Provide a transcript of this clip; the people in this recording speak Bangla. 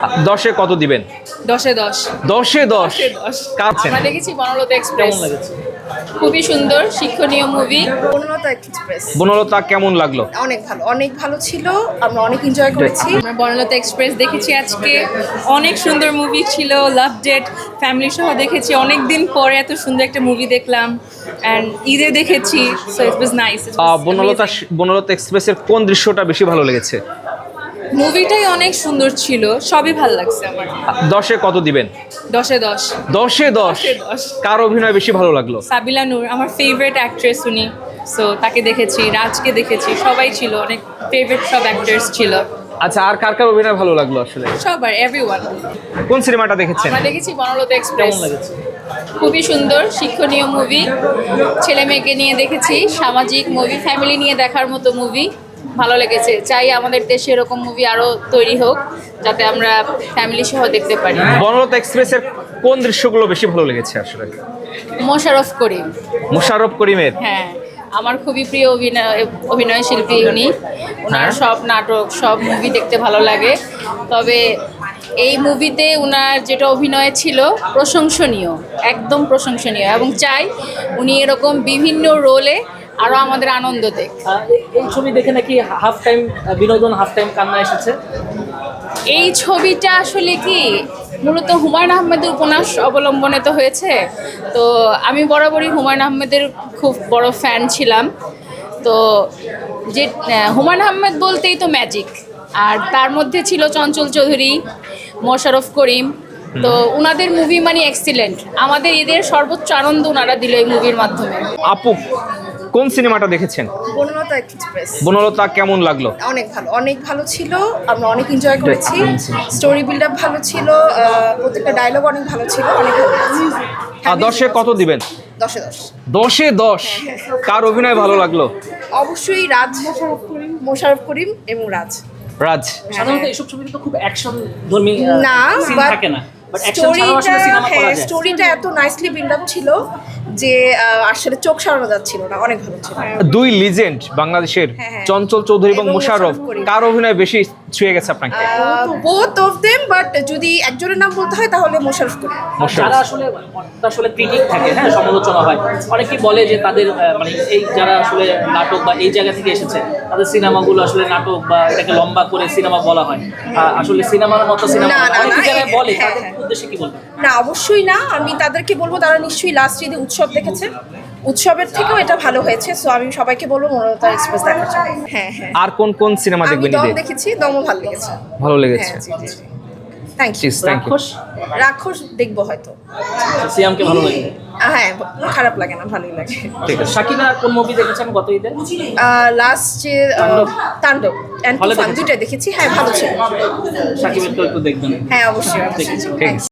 10-এ কত দিবেন? 10-এ 10। 10-এ 10 কাঁদছেন? আমরা দেখেছি বনলতা এক্সপ্রেস। খুবই সুন্দর শিক্ষণীয় মুভি। বনলতা এক্সপ্রেস বনলতা কেমন লাগলো? অনেক ভালো ছিল। আমরা অনেক এনজয় করেছি। আমরা বনলতা এক্সপ্রেস দেখেছি আজকে। অনেক সুন্দর মুভি ছিল। লাভ ডেট ফ্যামিলি সহ দেখেছি। অনেক দিন পরে এত সুন্দর একটা মুভি দেখলাম এন্ড ঈদে দেখেছি। So it was nice. Banalata এক্সপ্রেসের কোন দৃশ্যটা বেশি ভালো লেগেছে? মুভিটাই অনেক সুন্দর ছিল। সবই ভালো লাগছে আমার। 10-এ কত দিবেন? 10-এ 10। 10-এ 10 কার অভিনয় বেশি ভালো লাগলো? সাবিলা নূর আমার ফেভারিট অ্যাক্ট্রেস উনি। সো তাকে দেখেছি, রাজকে দেখেছি, সবাই ছিল, অনেক ফেভারিট সব অ্যাক্টরস ছিল। আচ্ছা, আর কার কার অভিনয় ভালো লাগলো আসলে? সবার, এভরিওয়ান। কোন সিনেমাটা দেখেছেন? আমরা দেখেছি বনলতা এক্সপ্রেস। খুবই সুন্দর শিক্ষণীয় মুভি। ছেলে মেয়েকে নিয়ে দেখেছি, সামাজিক মুভি, ফ্যামিলি নিয়ে দেখার মতো মুভি। ভালো লেগেছে। চাই আমাদের দেশে এরকম মুভি আরো তৈরি হোক, যাতে আমরা ফ্যামিলি সহ দেখতে পারি। বনলতা এক্সপ্রেসের কোন দৃশ্যগুলো বেশি ভালো লেগেছে আসলে? মোশাররফ করিম। মোশাররফ করিমের? হ্যাঁ, আমার খুবই প্রিয় অভিনয় শিল্পী উনি। ওনার সব নাটক, সব মুভি দেখতে ভালো লাগে। তবে এই মুভিতে ওনার যেটা অভিনয় ছিল প্রশংসনীয়, একদম প্রশংসনীয়, এবং চাই উনি এরকম বিভিন্ন রোলে আরও আমাদের আনন্দ দেখ। এই ছবি দেখে নাকি হাফ টাইম বিনোদন, হাফ টাইম কান্না এসেছে। এই ছবিটা আসলে কি মূলত হুমায়ুন আহমেদের উপন্যাস অবলম্বনে তো হয়েছে। তো আমি বরাবরই হুমায়ুন আহমেদের খুব বড় ফ্যান ছিলাম। তো যে হুমায়ুন আহমেদ বলতেই তো ম্যাজিক, আর তার মধ্যে ছিল চঞ্চল চৌধুরী, মোশাররফ করিম। তো ওনাদের মুভি মানে এক্সিলেন্ট। আমাদের ঈদের সর্বোচ্চ আনন্দ ওনারা দিল এই মুভির মাধ্যমে। আপু, কোন সিনেমাটা দেখেছেন? বনলতা এক্সপ্রেস বনলতা কেমন লাগলো? অনেক ভালো ছিল। আমরা অনেক এনজয় করেছি। স্টোরি বিল্ড আপ ভালো ছিল। প্রত্যেকটা ডায়লগ অনেক ভালো ছিল। অনেক ভালো লেগেছে। 10-এ কত দিবেন? 10-এ 10। 10-এ 10 কার অভিনয় ভালো লাগলো? অবশ্যই রাজ, মোশাররফ করিম এবং রাজ। সাধারণত এইসব ছবিতে তো খুব অ্যাকশন ধর্মী না, সিন থাকে না, বাট অ্যাকশন ছাড়াও আসলে সিনেমা করা যায়। স্টোরিটা এত নাইসলি বিল্ড আপ ছিল যে আসলে চোখ সরানো যাচ্ছিল না। অনেক ভালো ছিল। দুই লিজেন্ড বাংলাদেশের, হ্যাঁ। চঞ্চল চৌধুরী এবং এবং মোশাররফ, মোশাররফ করিম। কার অভিনয় বেশি ছুঁয়ে গেছে আপনাকে? বোথ অফ দেম, বাট যদি একজনের নাম বলতে হয় তাহলে মোশাররফ করিম। যারা আসলে ক্রিটিক থাকে, হ্যাঁ, সমালোচনা হয়, অনেকেই বলে যে তাদের মানে এই যারা আসলে নাটক বা এই জায়গা থেকে এসেছে, তাদের সিনেমাগুলো আসলে নাটক বা এটাকে লম্বা করে সিনেমা বলা হয়। আসলে সিনেমার মতো সিনেমা না, অনেক জায়গায় বলে, হ্যাঁ, তাদের উদ্দেশ্যে কি বলবেন? না, অবশ্যই না। আমি তাদেরকে বলবো তারা নিশ্চয়ই লাস্ট ঈদে উৎসব দেখেছে। উৎসবের থেকেও এটা ভালো হয়েছে। সো আমি সবাইকে বলবো বনলতা এক্সপ্রেস দেখার জন্য। হ্যাঁ। আর কোন কোন সিনেমা আমি দেখবেন দম ঈদে? দেখেছি, দমও ভালো লেগেছে। ভালো লেগেছে। হ্যাঁ, জি। Thank you. Thank you. রাক্ষস দেখবো হয়তো। সিয়ামকে ভালো লাগে? হ্যাঁ, খারাপ লাগে না, ভালোই লাগে। ঠিক আছে। শাকিলা কোন মুভি দেখেছেন গত ঈদে? লাস্ট যে তাণ্ডব এন্ড হলে তুফান দেখেছি। দুইটা দেখেছি। হ্যাঁ, ভালো ছিল। শাকিবের তো একটু দেখবেন। হ্যাঁ, অবশ্যই দেখেছি। ঠিক আছে।